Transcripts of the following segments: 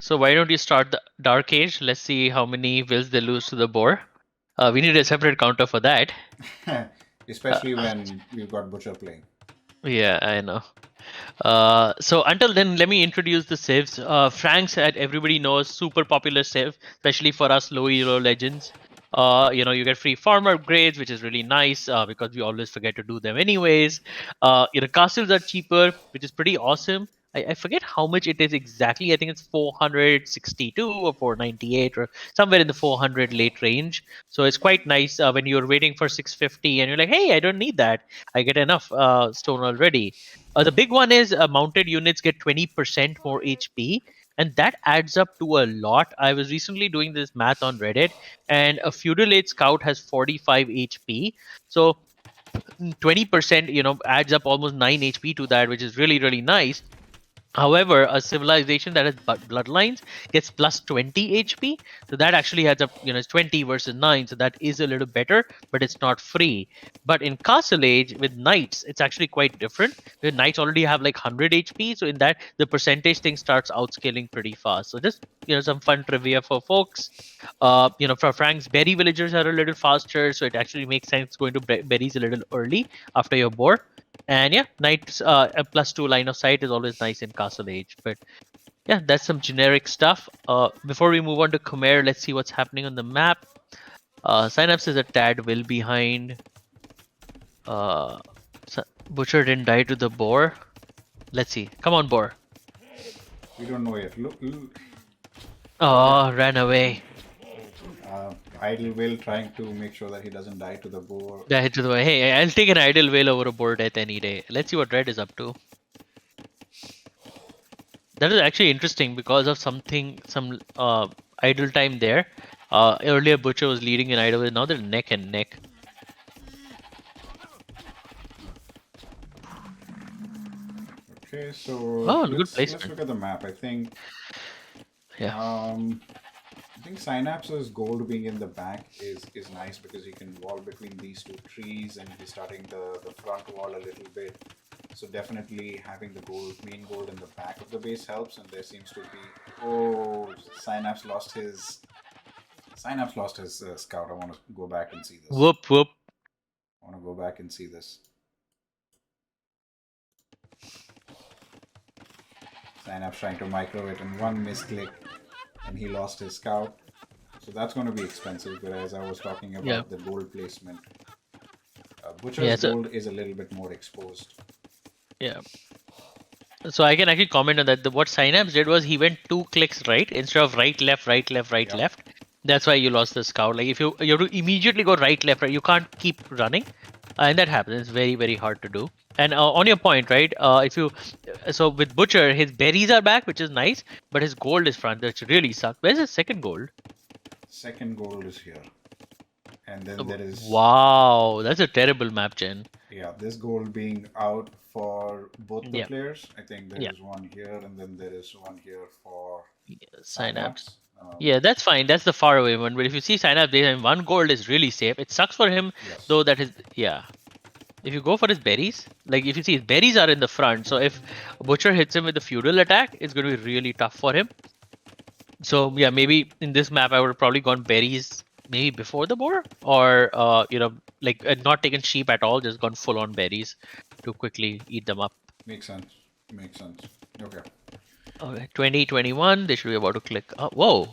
So why don't you start the Dark Age? Let's see how many wills they lose to the boar. We need a separate counter for that. Uh, Especially when we've got Butcher playing. yeah, I know. So until then, let me introduce the civs. Frank's that everybody knows, super popular civ, especially for us low elo legends. You get free farmer upgrades, which is really nice because we always forget to do them anyways. Castles are cheaper, which is pretty awesome. I forget how much it is exactly. I think it's 462 or 498 or somewhere in the 400 late range. So it's quite nice when you're waiting for 650 and you're like, hey, I don't need that. I get enough stone already. The big one is mounted units get 20% more HP, and that adds up to a lot. I was recently doing this math on Reddit, and a feudal age scout has 45 HP. So 20%, adds up almost 9 HP to that, which is really, really nice. However, a civilization that has bloodlines gets plus 20 HP. So that actually adds up, it's 20 versus 9. So that is a little better, but it's not free. But in Castle Age with knights, it's actually quite different. The knights already have like 100 HP. So in that, the percentage thing starts outscaling pretty fast. So just, some fun trivia for folks. For Frank's, berry villagers are a little faster. So it actually makes sense going to berries a little early after your boar. And yeah, knight's a +2 line of sight is always nice in Castle Age. But yeah, that's some generic stuff. Before we move on to Khmer, let's see what's happening on the map. Synapse is a tad will behind. Uh, Butcher didn't die to the boar. Let's see. Come on, boar. We don't know yet. Look, Oh, ran away. Idle Will trying to make sure that he doesn't die to the boar. Die to the boar. Hey, I'll take an idle whale over a boar death any day. Let's see what Red is up to. That is actually interesting because of some idle time there. Earlier Butcher was leading in idle, now they're neck and neck. Okay, so Oh, good let's placement. look at the map. I think Yeah. I think Synapse's gold being in the back is nice because you can wall between these two trees and he's starting the front wall a little bit. So definitely having the main gold in the back of the base helps. And there seems to be Synapse lost his scout. I want to go back and see this. Whoop whoop. I want to go back and see this. Synapse trying to micro it and one misclick and he lost his scout. So that's going to be expensive. Whereas I was talking about Yeah. the gold placement. Butcher's Yeah. So gold is a little bit more exposed. yeah. So I can actually comment on that. What Synapse did was he went 2 clicks right instead of right left right left right Yep. left. That's why you lost the scout. Like if you have to immediately go right left right, you can't keep running, and that happens. It's very very hard to do. And on your point, right? If you so with Butcher, his berries are back, which is nice, but his gold is front, which really sucks. Where's his second gold? Second gold is here. And then there is Wow, that's a terrible map, Jen. yeah, this gold being out for both the Yeah, players. I think there yeah. is one here and then there is one here for Synapse. Synapse. Yeah, that's fine. That's the far away one. But if you see Synapse, then one gold is really safe. It sucks for him Yes. though. That is yeah. If you go for his berries, like if you see his berries are in the front, so if Butcher hits him with the feudal attack, it's going to be really tough for him. So yeah, maybe in this map I would have probably gone berries maybe before the boar, or not taken sheep at all, just gone full on berries to quickly eat them up. Makes sense. Makes sense. Okay. Okay, 2021. They should be about to click. Oh, whoa!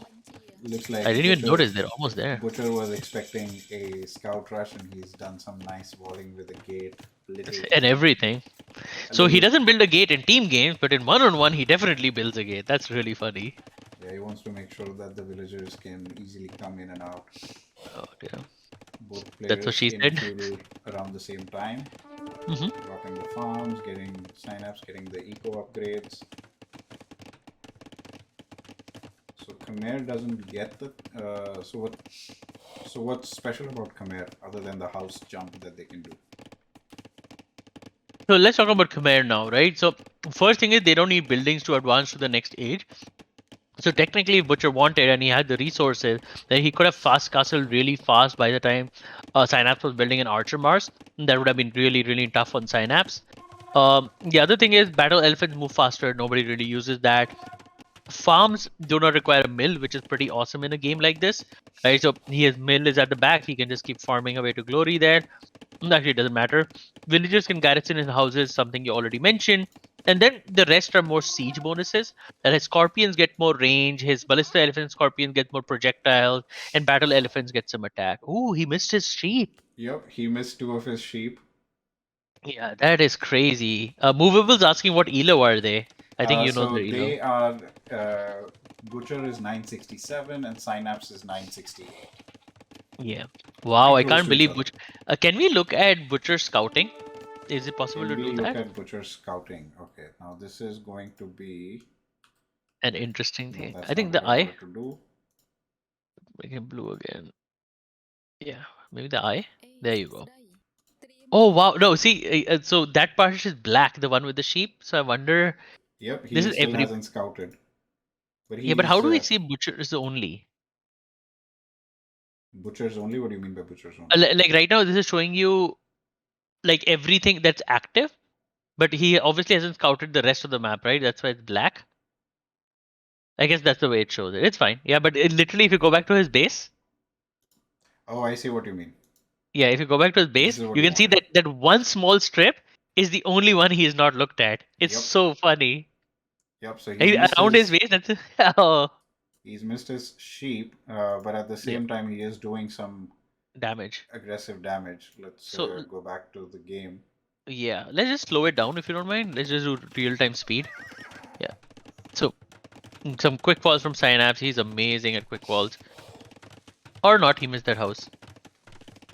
Looks I like didn't even notice they're almost there. Butcher was expecting a scout rush and he's done some nice walling with the gate. And everything. So he doesn't build a gate in team games, but in one-on-one, he definitely builds a gate. That's really funny. Yeah, he wants to make sure that the villagers can easily come in and out. Oh dear. Both That's what players she in said. feudal around the same time. Hmm. Dropping the farms, getting Synapse, getting the eco upgrades. So Khmer doesn't get the so what's special about Khmer other than the house jump that they can do? So let's talk about Khmer now, right? So first thing is they don't need buildings to advance to the next age. So technically, if Butcher wanted and he had the resources, then he could have fast castled really fast by the time Synapse was building an Archer Mars. That would have been really, really tough on Synapse. The other thing is battle elephants move faster. Nobody really uses that. Farms do not require a mill, which is pretty awesome in a game like this. Right, so his mill is at the back. He can just keep farming away to glory there. Actually, it doesn't matter. Villagers can garrison his houses, something you already mentioned. And then the rest are more siege bonuses. That his scorpions get more range, his ballista elephant scorpion get more projectiles, and battle elephants get some attack. Ooh, he missed his sheep. Yep, he missed 2 of his sheep. Yeah, that is crazy. Movable's asking what elo are they? I think you know So their elo. they are Butcher is 967 and Synapse is 968. Yeah. Wow, Pretty I close can't to each believe other. Butcher. Can we look at Butcher scouting? Is it possible to Can we do look that? at Butcher scouting? Okay, now this is going to be. An interesting No, thing. I that's not think what the I eye. wanted to do. Make it blue again. Yeah, maybe the eye. There you go. Oh wow! No, see, so that part is black, the one with the sheep. So I wonder. Yep, This he is still every. hasn't scouted. But Yeah, but how he's do we see Butchers only? Butcher's only? What do you mean by Butcher's only? Like right now, this is showing you like everything that's active, but he obviously hasn't scouted the rest of the map, right? That's why it's black. I guess that's the way it shows it. It's fine. Yeah, but literally, if you go back to his base, Oh, I see what you mean. yeah, if you go back to his This base, is what you you can see wanted. that one small strip is the only one he has not looked at. It's Yep, so funny. yep. So he's missed Around his his base, that's oh, sheep, but at the yeah, same time he is doing some damage. aggressive damage. Let's So go back to the game. yeah, let's just slow it down if you don't mind. Let's just do real time speed. Yeah. So some quick falls from Synapse. He's amazing at quick falls. Or not, he missed that house.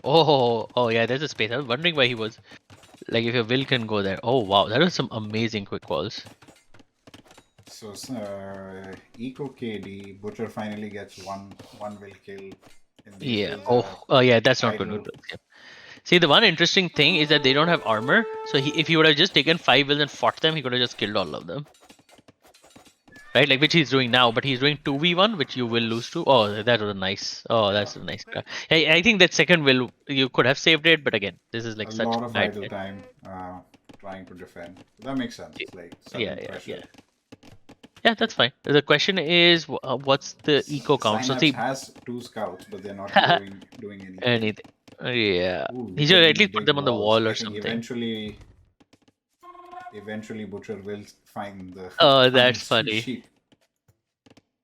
Oh yeah, there's a space. I was wondering why he was like if your will can go there. Oh wow, that was some amazing quick falls. So Eco KD Butcher finally gets one will kill, and these Yeah. wills are Oh yeah, that's not good. idle. Yeah. See, the one interesting thing is that they don't have armor. So if he would have just taken 5 wills and fought them, he could have just killed all of them. Right, like which he's doing now, but he's doing 2v1, which you will lose to. Oh, that was a nice. Oh, Yeah, that's a nice. I think that second will you could have saved it, but again, this is a like such lot of bad idle shit. time trying to defend. That makes sense. Like Yeah, sudden yeah, pressure. yeah. Yeah, that's fine. The question is, what's the eco count? So Synapse see, has 2 scouts, but they're not doing anything. anything. Yeah, Ooh, he look should at at these least put big them on the walls. wall I or think something. eventually Butcher will find the Oh, find that's his two funny. sheep.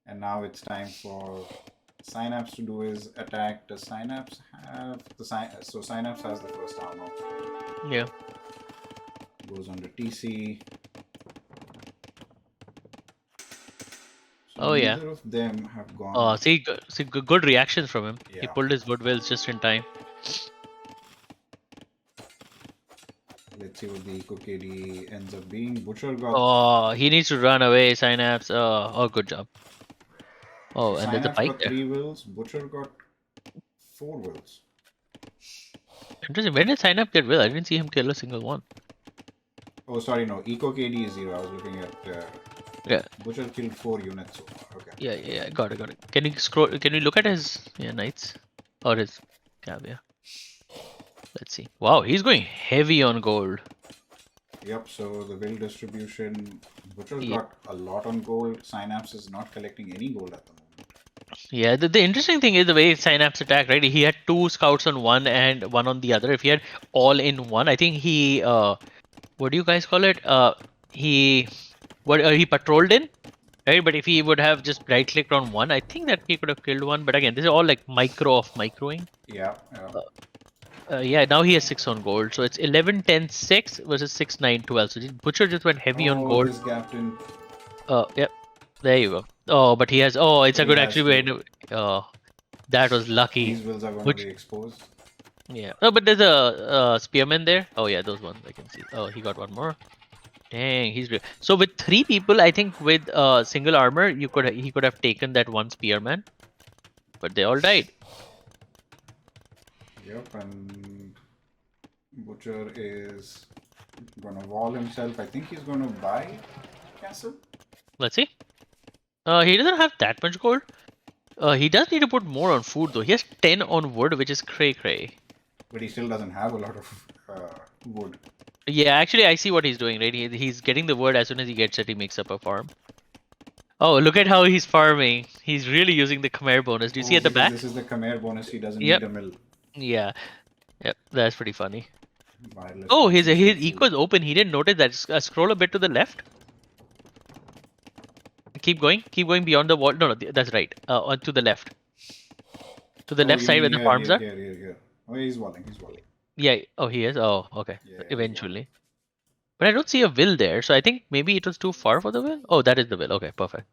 And now it's time for Synapse to do his attack. Does Synapse have the so Synapse has the first armor. Yeah. Goes under TC. So Oh yeah. neither of them have Oh, gone. see, good reactions from him. He Yeah. pulled his woodwills just in time. Let's see what the Eco KD ends up being. Butcher got. Oh, he needs to run away, Synapse. Oh, good job. So Oh, and there's a Synapse bike got there. 3 wills. Butcher got 4 wills. Interesting. When did Synapse get will? I didn't see him kill a single one. Oh, sorry, no. Eco KD is 0. I was looking at. Yeah, Butcher killed 4 units so far. Okay. yeah. Got it, got it. Can you scroll? Can you look at his knights or his cab? Yeah. Let's see. Wow, he's going heavy on gold. Yep, so the will distribution. Butcher's Yeah, got a lot on gold. Synapse is not collecting any gold at the moment. yeah. The interesting thing is the way Synapse attacked. Right, he had 2 scouts on one and one on the other. If he had all in one, I think he what do you guys call it? He he patrolled in. Right, but if he would have just right clicked on one, I think that he could have killed one. But again, this is all like micro of microing. Yeah, yeah. Yeah, now he has 6 on gold. So it's 11, 10, 6 versus 6, 9, 12. So Butcher just went heavy on Oh, gold. this gap didn't. Yep. There you go. Oh, but he has. Oh, it's But a he good has actually way. to. Oh, that was lucky. These wills are going to Which, be exposed. yeah. No, but there's a spearman there. Oh, yeah, those ones I can see. Oh, he got one more. Dang, he's real. So with 3 people, I think with single armor, he could have taken that one spearman, but they all died. Yep, and Butcher is going to wall himself. I think he's going to buy castle. Let's see. He doesn't have that much gold. He does need to put more on food though. He has 10 on wood, which is cray cray. But he still doesn't have a lot of wood. Yeah, actually, I see what he's doing, right? He's getting the wood as soon as he gets it, he makes up a farm. Oh, look at how he's farming. He's really using the Khmer bonus. Do you see Oh, at the because back? this is the Khmer bonus, he doesn't Yep. need a mill. Yeah. Yep. That's pretty funny. Wireless Oh, his transmission full. eco is open. He didn't notice that. Scroll a bit to the left. Keep going. Keep going beyond the wall. No, no, that's right. To the left. To the Oh, left you side mean where the here, farms here, are. here, here, here. Oh, he's walling, he's walling. Yeah. Oh, he is. Oh, okay. Yeah, yeah, he's walling. Eventually. But I don't see a will there, so I think maybe it was too far for the will. Oh, that is the will. Okay, perfect.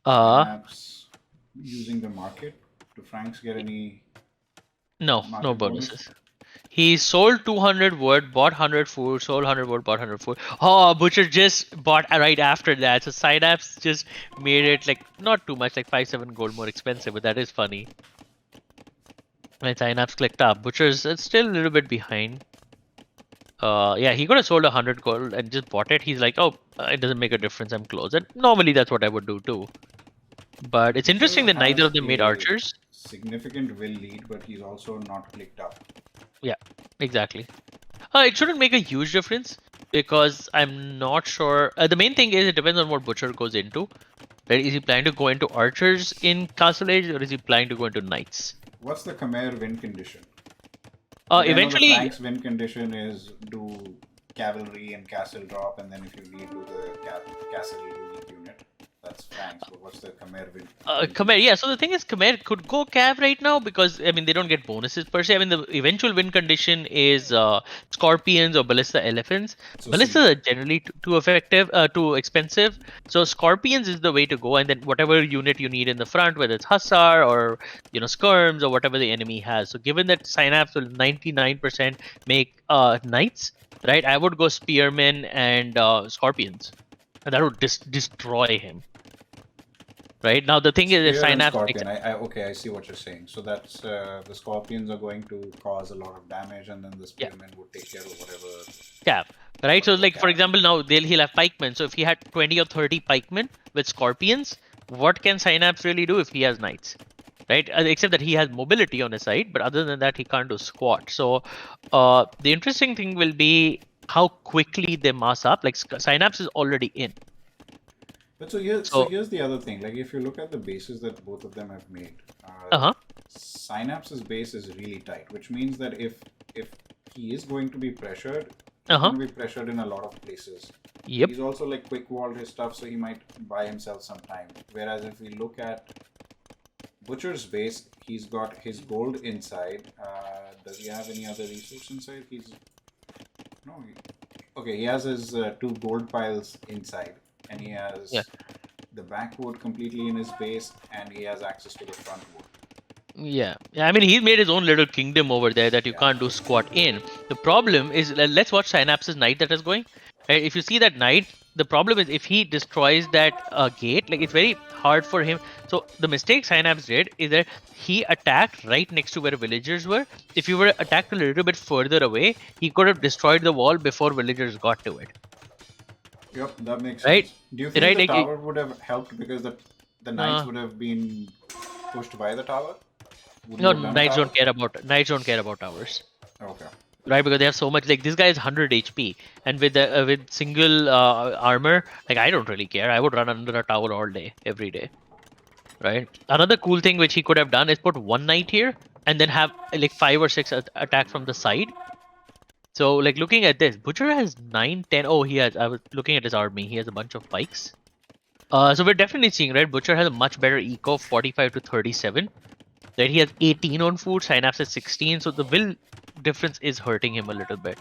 Synapse using the market. Do Franks get any No market bonus? bonuses. He sold 200 wood, bought 100 food, sold 100 wood, bought 100 food. Oh, Butcher just bought right after that. So Synapse just made it like not too much, like 5-7 gold more expensive, but that is funny. When Synapse clicked up, Butcher's it's still a little bit behind. Yeah, he could have sold 100 gold and just bought it. He's like, oh, it doesn't make a difference. I'm close. And normally that's what I would do too. But it's interesting Butcher that neither has of them made a archers. significant will lead, but he's also not clicked up. Yeah, exactly. It shouldn't make a huge difference because I'm not sure. The main thing is it depends on what Butcher goes into. Right? Is he planning to go into archers in Castle Age or is he planning to go into knights? What's the Khmer win condition? Like I know the Eventually, Franks win condition is do cavalry and castle drop, and then if you lead to the castle unique unit, that's Franks. But what's the Khmer win Khmer, condition? yeah. So the thing is, Khmer could go Cav right now because I mean they don't get bonuses per se. I mean the eventual win condition is Scorpions or Ballista Elephants. So Ballistas see, are generally too effective, too expensive. So Scorpions is the way to go, and then whatever unit you need in the front, whether it's Hussar or skirms or whatever the enemy has. So given that Synapse will 99% make knights, right? I would go Spearmen and Scorpions, and that would destroy him. Right now, the thing is, if Spear and Synapse makes Scorpion. Okay, I see what you're saying. So that's the Scorpions are going to cause a lot of damage, and then the yeah, Spearmen would take care of cap, right? So, whatever like for cap. example, now he'll have pikemen. So if he had 20 or 30 pikemen with scorpions, what can Synapse really do if he has knights? Right? Except that he has mobility on his side, but other than that, he can't do squat. So, the interesting thing will be how quickly they mass up. Like Synapse is already in. But so So, here's the other thing. Like if you look at the bases that both of them have made, uh-huh, Synapse's base is really tight, which means that if he is going to be pressured, he's uh-huh, going to be pressured in a lot of places. yep, He's also like quick walled his stuff, so he might buy himself some time. Whereas if we look at Butcher's base, he's got his gold inside. Does he have any other resource inside? He's no. Okay, he has his two gold piles inside, and he yeah. has the backwood completely in his base, and he has access to the front wood. Yeah. I mean, he's made his own little kingdom over there that you Yeah. can't do squat in. The problem is, let's watch Synapse's knight that is going. Right? If you see that knight, the problem is if he destroys that gate, like it's very hard for him. So the mistake Synapse did is that he attacked right next to where villagers were. If you were attacked a little bit further away, he could have destroyed the wall before villagers got to it. Yep, that makes Right? sense. Do you think Right? the Like, tower would have helped because the knights uh, would have been pushed by the tower? Would he no, have done a tower? knights don't care about towers. Okay. Right, because they have so much. Like this guy is 100 HP, and with single armor, like I don't really care. I would run under a tower all day, every day. Right. Another cool thing which he could have done is put one knight here and then have like 5 or 6 attack from the side. So like looking at this, Butcher has 9, 10. Oh, he has. I was looking at his army. He has a bunch of pikes. So we're definitely seeing, right? Butcher has a much better eco, 45 to 37. Right, he has 18 on food. Synapse has 16. So the will difference is hurting him a little bit.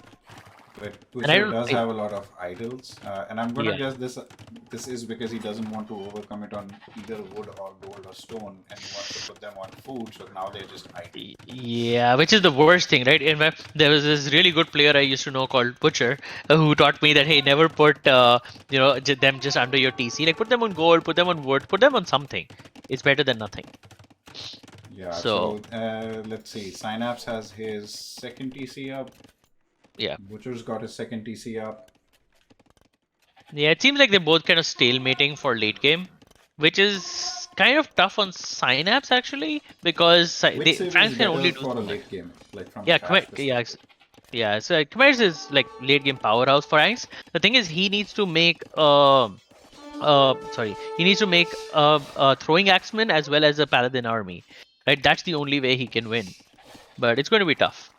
But And I Twitcher don't. does have a lot of idols, and I'm gonna Yeah. guess this is because he doesn't want to overcome it on either wood or gold or stone, and he wants to put them on food. So now they're just idle. Yeah, which is the worst thing, right? In fact, there was this really good player I used to know called Butcher, who taught me that hey, never put them just under your TC. Like put them on gold, put them on wood, put them on something. It's better than nothing. Yeah. So So let's see. Synapse has his second TC up. yeah, Butcher's got his second TC up. yeah. It seems like they're both kind of stalemating for late game, which is kind of tough on Synapse actually because Which save is Franks can better only do for a so much. late game, like from a Yeah, cash yeah, perspective? yeah. So Khmer's is like late game powerhouse for Franks. The thing is, he needs to make sorry, he needs to make a throwing axeman as well as a paladin army. Right, that's the only way he can win. But it's going to be tough.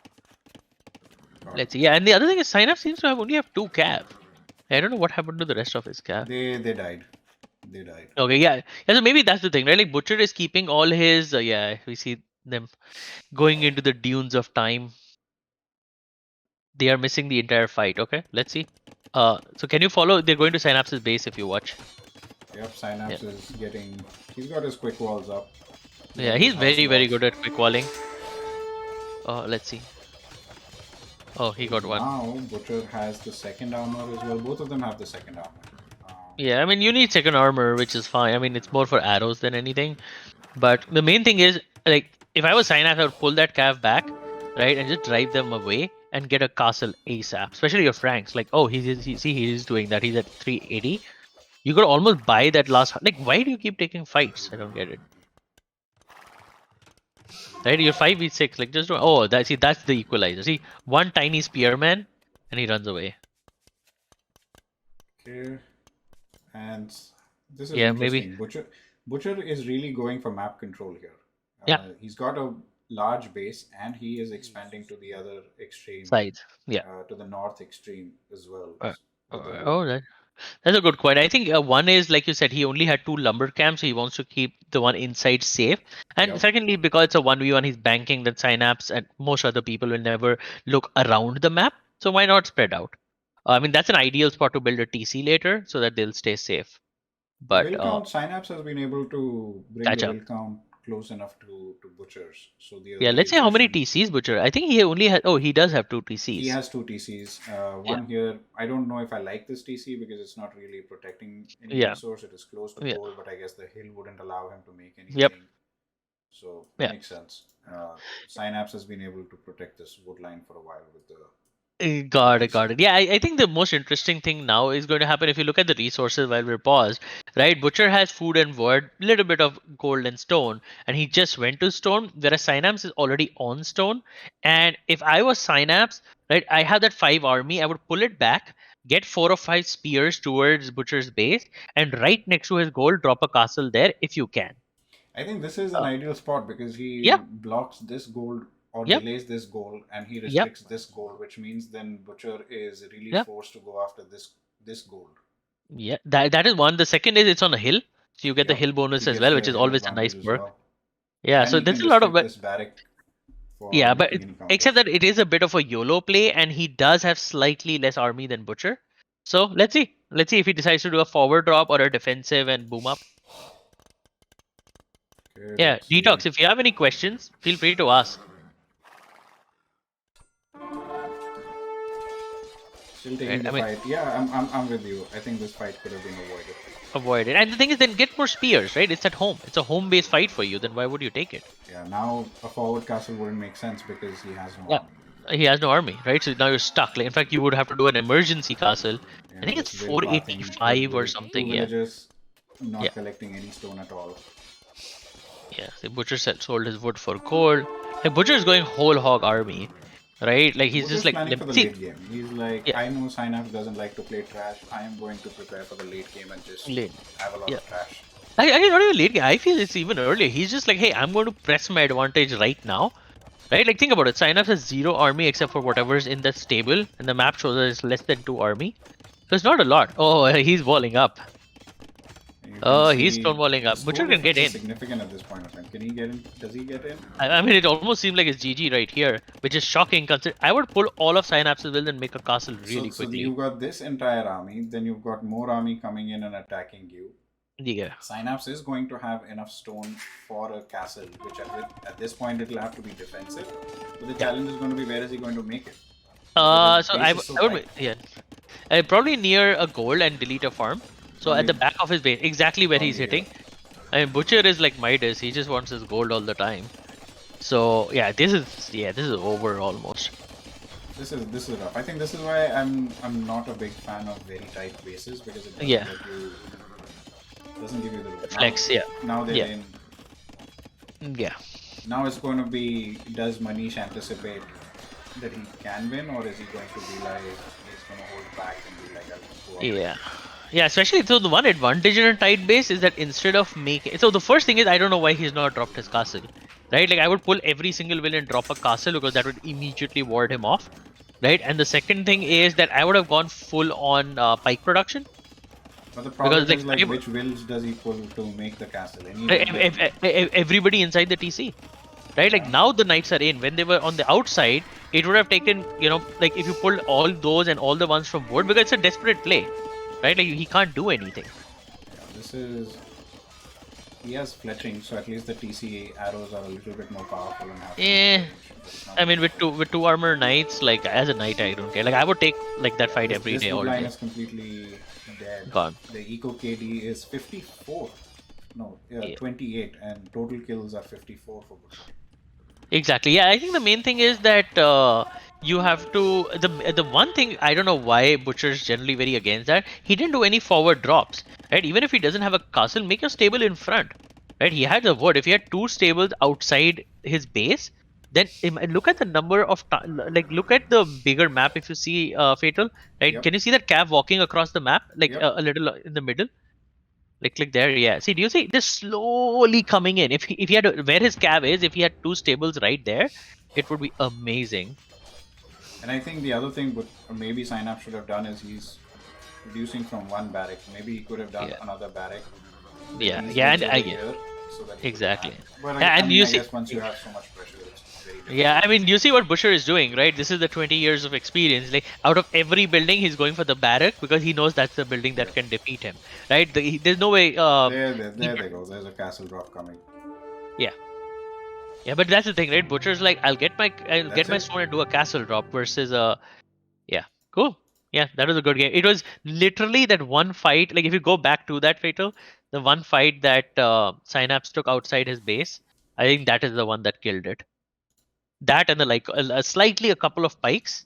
Got Let's it. see. Yeah, and the other thing is Synapse seems to have only have 2 cav. I don't know what happened to the rest of his cav. They died. They died. Okay, yeah. Yeah, so maybe that's the thing, right? Like Butcher is keeping all his yeah, we see them going into the dunes of time. They are missing the entire fight. Okay, let's see. So can you follow? They're going to Synapse's base if you watch. Yep, Yeah, Synapse is getting. He's got his quick walls up. He's yeah, got his he's house very walls. good at quick walling. Let's see. Oh, he So got one. now Butcher has the second armor as well. Both of them have the second armor. Um, Yeah, I mean you need second armor, which is fine. I mean it's more for arrows than anything. But the main thing is like if I was Synapse, I would pull that cav back, right, and just drive them away and get a castle ASAP. Especially your Franks. Like, oh, see he's doing that. He's at 380. You could almost buy that last. Like, why do you keep taking fights? I don't get it. Right, you're 5v6. Like, just don't. Oh, that's the equalizer. See, one tiny spearman, and he runs away. okay, and this is Yeah, maybe. interesting. Butcher is really going for map control here. Yeah, He's got a large base, and he is expanding to the other extreme, sides. Yeah. to the north extreme as well, Uh, with the whole. oh, that's a good point. I think one is like you said, he only had 2 lumber camps, so he wants to keep the one inside safe. And Yep. secondly, because it's a 1v1, he's banking that Synapse and most other people will never look around the map. So why not spread out? I mean, that's an ideal spot to build a TC later so that they'll stay safe. But Will count Synapse has been able to bring catch the up. will count close enough to Butchers. So the Yeah, early let's say how many aggression. TCs Butcher. I think he only has. Oh, he does have 2 TCs. He has two TCs. Yeah, One here. I don't know if I like this TC because it's not really protecting any yeah, resource. It is close to yeah. gold, but I guess the hill wouldn't allow him to make Yep. anything. So Yeah. makes sense. Synapse has been able to protect this wood line for a while with the Got it, got TC. it. Yeah, I think the most interesting thing now is going to happen if you look at the resources while we're paused, right? Butcher has food and wood, little bit of gold and stone, and he just went to stone, whereas Synapse is already on stone. And if I was Synapse, right, I have that 5 army, I would pull it back, get 4 or 5 spears towards Butcher's base, and right next to his gold, drop a castle there if you can. I think this is an Uh, ideal spot because yeah, he blocks this gold or yep, delays this gold and he yep, restricts this gold, which means then Butcher is really yep. forced to go after this gold. Yeah, that is one. The second is it's on a hill, so you get the Yep. hill bonus He as gets well, the which is hill always a advantage nice as perk. well. Yeah, And so he there's can a lot of restrict this barrack for yeah, but making any except counters. that it is a bit of a YOLO play, and he does have slightly less army than Butcher. So let's see if he decides to do a forward drop or a defensive and boom up. Okay, Yeah, let's see. Detox. If you have any questions, feel free to ask. Still taking Right? the I mean, fight. Yeah, I'm with you. I think this fight could have been avoided. avoid it. And the thing is, then get more spears, right? It's at home. It's a home-based fight for you. Then why would you take it? Yeah, now a forward castle wouldn't make sense because he has no Yeah, army. he has no army, right? So now you're stuck. Like, in fact, you would have to do an emergency castle. I Yeah, think it's just will pathing with 485 or two something. Yeah, villagers yeah, not collecting any stone at all. yeah. The butcher sold his wood for gold. Like Butcher is going whole hog army, right? Like he's just Butcher's like, planning for the see, late game. He's like, yeah, I know Synapse doesn't like to play trash. I am going to prepare for the late game and just late, have a lot yeah. of trash. I not even late game. I feel it's even earlier. He's just like, hey, I'm going to press my advantage right now, right? Like think about it. Synapse has 0 army except for whatever's in the stable, and the map shows us less than 2 army. So it's not a lot. Oh, he's walling up. And you can Oh, he's see stonewalling the up. Butcher score can get difference is in. significant at this point of time. Can he get in? Does he get in? I mean, it almost seems like it's GG right here, which is shocking. Consider I would pull all of Synapse's will and make a castle So, really so quickly. you've got this entire army, then you've got more army coming in and attacking you. Yeah, Synapse is going to have enough stone for a castle, which at this point it'll have to be defensive. But the yeah. challenge is going to be where is he going to make it? Because his So base is so I would tight. yeah, probably near a gold and delete a farm. So at Probably, the back of his base, exactly where he's probably here. hitting. I mean, Butcher is like Midas. He just wants his gold all the time. So yeah, this is over almost. This is rough. I think this is why I'm not a big fan of very tight bases because it Yeah, doesn't give you the look. flex. Yeah, Now they're yeah, in. yeah. Now it's going to be, does Manish anticipate that he can win, or is he going to be like, he's going to hold back and be like, I'll go up? Yeah. Yeah, especially so the one advantage in a tight base is that instead of making so the first thing is I don't know why he's not dropped his castle. Right? Like I would pull every single villain, drop a castle because that would immediately ward him off. Right? And the second thing is that I would have gone full on pike production But the because problem is like which wills does he pull to make the castle? Any will will do. everybody inside the TC. Right? Like Yeah. now the knights are in. When they were on the outside, it would have taken, like if you pulled all those and all the ones from wood because it's a desperate play. Right? Like he can't do anything. Yeah. This is he has fletching, so at least the TC arrows are a little bit more powerful and have some Eh, range. But it's not I mean, enough. with two armor knights, like as a knight, I don't care. Like I would take like that fight every This day, wood all line day. is completely dead. Gone. The eco KD is 54. No, Yeah. 28, and total kills are 54 for Butcher. Exactly. Yeah, I think the main thing is that you have to the one thing I don't know why Butcher's generally very against that. He didn't do any forward drops, right? Even if he doesn't have a castle, make a stable in front, right? He had the wood. If he had two stables outside his base, then look at the number of like look at the bigger map. If you see Fatal, right? Yep, Can you see that Cav walking across the map, like yep. a little in the middle? Like click there, yeah. See, do you see this slowly coming in? If he had where his cab is, if he had two stables right there, it would be amazing. And I think the other thing, but maybe Synapse should have done is he's reducing from one barrack. Maybe he could have done Yeah, another barrack with yeah, these yeah, builds and over I get here so that he could exactly. back. But Yeah, I and mean, you I see, guess once you have so much pressure, it's very yeah, difficult. I mean, you see what Busher is doing, right? This is the 20 years of experience. Like out of every building, he's going for the barrack because he knows that's the building that Yep. can defeat him, right? There's no way. He, There they go. There's a castle drop coming. yeah, yeah, but that's the thing, right? Butcher's like, I'll get That's my it. stone and do a castle drop versus a Yeah, cool. Yeah, that was a good game. It was literally that one fight. Like if you go back to that Fatal, the one fight that Synapse took outside his base, I think that is the one that killed it. That and the like slightly a couple of pikes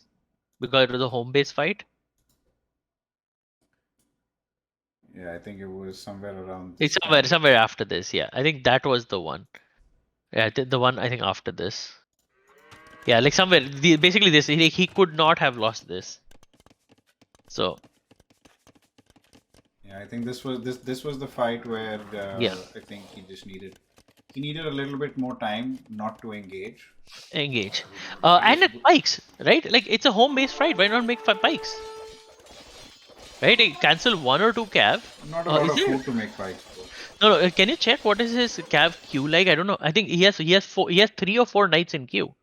because it was a home base fight. Yeah, I think it was somewhere around It's this time. somewhere after this. Yeah, I think that was the one. Yeah, the one I think after this. Yeah, like somewhere basically this he could not have lost this. So Yeah, I think this was the fight where yeah, I think he needed a little bit more time not to engage. engage. I And guess at pikes, right? Like it's a home base fight. Why not make five pikes? Right? Cancel one or two cav. not a lot Is of there? food to make fights for. No, no. Can you check what is his cav queue like? I don't know. I think he has three or four knights in queue,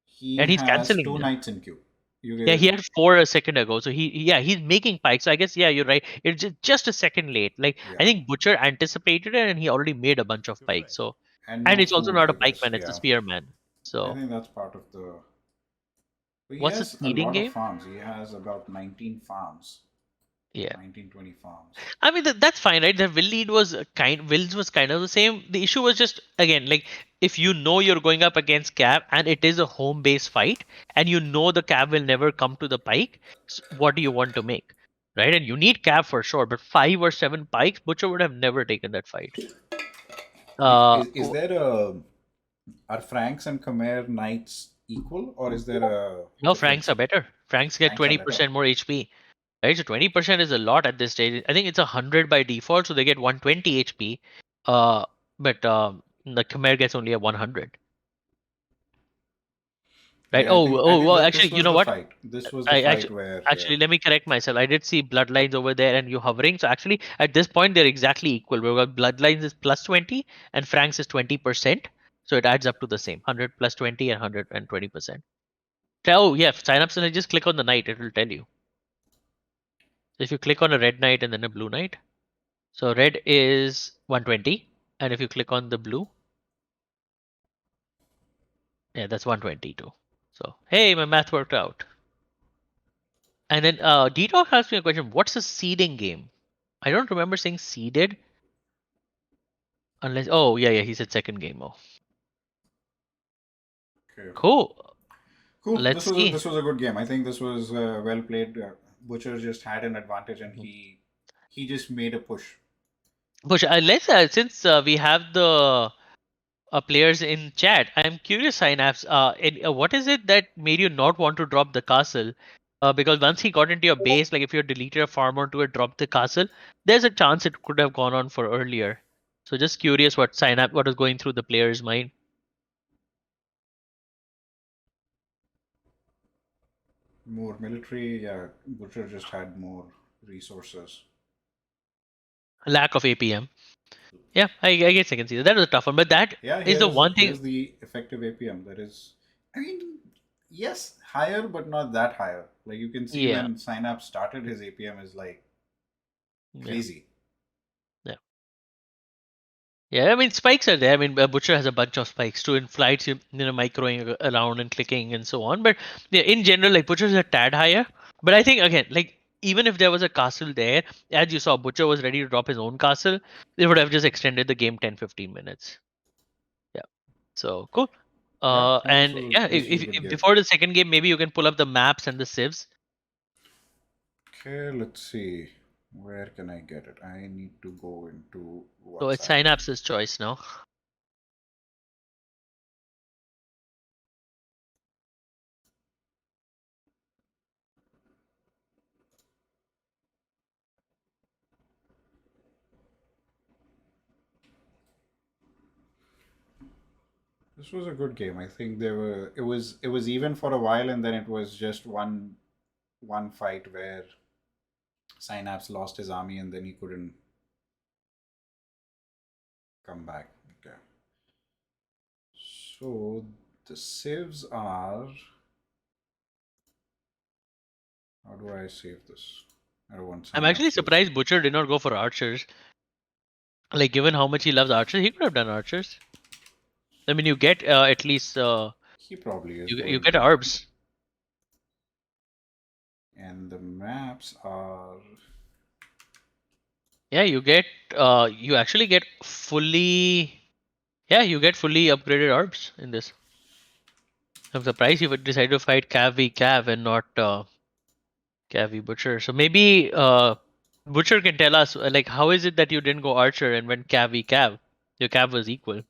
He and he's has canceling two them. knights in queue. You Yeah, he get had four a second ago. So yeah, he's making pikes. So I guess yeah, you're right. It's just a second late. Like yeah, I think Butcher anticipated it, and he already made a bunch of pikes. So and and no it's also food, not I a guess. pikeman; it's a Yeah, spearman. I So think that's part of the. But he what's the has a seeding lot of game? farms. He has about 19 farms, Yeah. 19, 20 farms. I mean that's fine, right? The will lead was Wills was kind of the same. The issue was just again like if you know you're going up against Cab and it is a home base fight and you know the Cab will never come to the pike, what do you want to make, right? And you need Cab for sure, but five or seven pikes, Butcher would have never taken that fight. Is there a are Franks and Khmer knights equal, or is there a No, Franks difference? are better. Franks get Franks are better. 20% more HP. Right, so 20% is a lot at this stage. I think it's 100 by default, so they get 120 HP. But the Khmer gets only a 100. Right? Yeah, I think Well, that this actually, you was know the what? fight. This was the I fight actually, where let me correct myself. I did see bloodlines over there and you hovering. So actually, at this point, they're exactly equal. Because bloodlines is plus 20 and Franks is 20%. So it adds up to the same 100 plus 20 and 120%. Oh, yeah. Synapse, and I just click on the knight, it will tell you. So if you click on a red knight and then a blue knight, so red is 120. And if you click on the blue, yeah, that's 122. So, hey, my math worked out. And then D-Talk asked me a question. What's a seeding game? I don't remember saying seeded unless. Oh yeah, yeah. He said second game. Oh, okay. cool. Cool. Let's see. This was a good game. I think this was well played. Butcher just had an advantage, and he just made a push. Push. Let's since we have the players in chat. I'm curious, Synapse. What is it that made you not want to drop the castle? Because once he got into your base, like if you deleted a farm onto it, dropped the castle, there's a chance it could have gone on for earlier. So just curious what Synapse, what was going through the player's mind. More military, yeah. Butcher just had more resources. Lack of APM. Yeah, I guess I can see that. That was a tough one, but that Yeah, is the one thing. here's the effective APM. That is, I mean, yes, higher, but not that higher. Like you can see Yeah, when Synapse started, his APM is like yeah, crazy. yeah. Yeah, I mean spikes are there. I mean Butcher has a bunch of spikes too in flights, microing around and clicking and so on. But yeah, in general, like Butcher is a tad higher. But I think again, like even if there was a castle there, as you saw, Butcher was ready to drop his own castle. They would have just extended the game 10-15 minutes. Yeah. So cool. Yeah, no, And yeah, this was a good if game. before the second game, maybe you can pull up the maps and the civs. Okay, let's see. Where can I get it? I need to go into So it's WhatsApp. Synapse's choice now. This was a good game. I think there were it was even for a while, and then it was just one fight where Synapse lost his army, and then he couldn't come back. Okay. So the saves are. How do I save this? I don't want I'm actually Synapses. surprised Butcher did not go for archers. Like given how much he loves archers, he could have done archers. I mean, you get at least He probably is you going get to. arbs. And the maps are. Yeah, you actually get fully. Yeah, you get fully upgraded arbs in this. I'm surprised you would decide to fight Cav v Cav and not Cav v Butcher. So maybe Butcher can tell us like how is it that you didn't go archer and went Cav v Cav? Your Cav was equal.